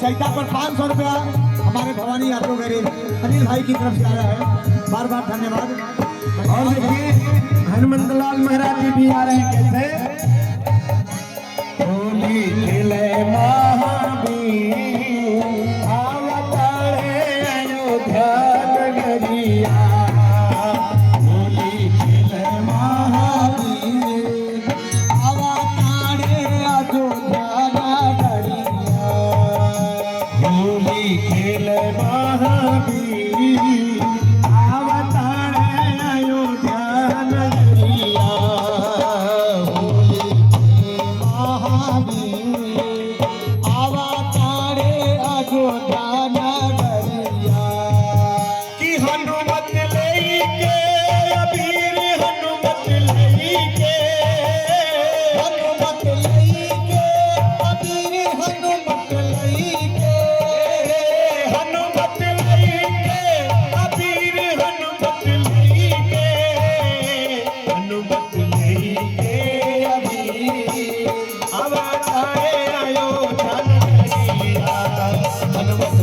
चैता पर 500 रुपया हमारे भवानी यादव गरीब अनिल भाई की तरफ से आया है, बार बार धन्यवाद। और देखिए हनुमंत लाल महाराज जी भी आ रहे हैं। कैसे होली खेले महावीर अवतारे अयोध्या नगरिया, होली खेले महावीर अवतारे अयोध्या नगरिया, होली खेले महावीर अवतारे अयोध्या नगरिया, होली खेले महावीर अवतारे अयोध्या नगरिया। कि हनुमत लेके अबीर हनुमत लेके, हनुमत लेके अबीर हनुमत लेके, हनुमत लेके अबीर हनुमत लेके, हनुमत लेके अबीर अवतारे अयोध्या नगरिया, हनुमत